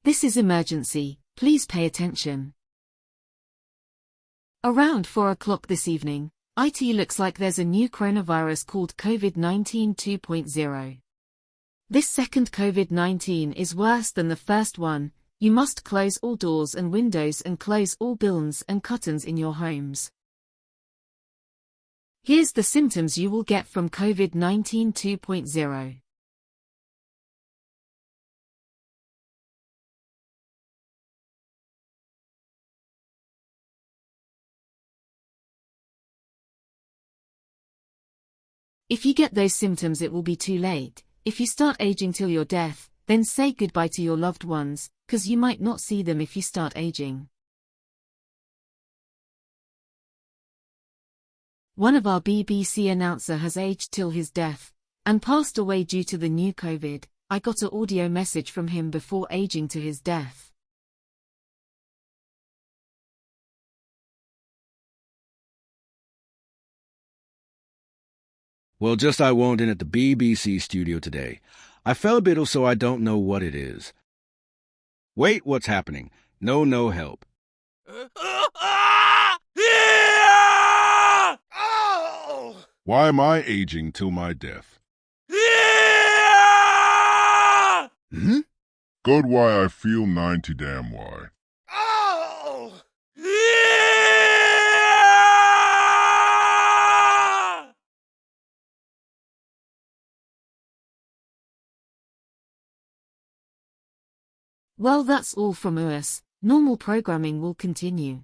This is emergency, please pay attention. Around 4 o'clock this evening, it looks like there's a new coronavirus called COVID-19 2.0. This second COVID-19 is worse than the first one. You must close all doors and windows and close all blinds and curtains in your homes. Here's the symptoms you will get from COVID-19 2.0. If you get those symptoms, it will be too late. If you start aging till your death, then say goodbye to your loved ones, 'cause you might not see them if you start aging. One of our BBC announcer has aged till his death, and passed away due to the new COVID. I got an audio message from him before aging to his death. Well, just I won't in at the BBC studio today. I fell a bit, so I don't know what it is. Wait, what's happening? No help. Why am I aging till my death? God, why I feel 90 damn why. Well, that's all from us. Normal programming will continue.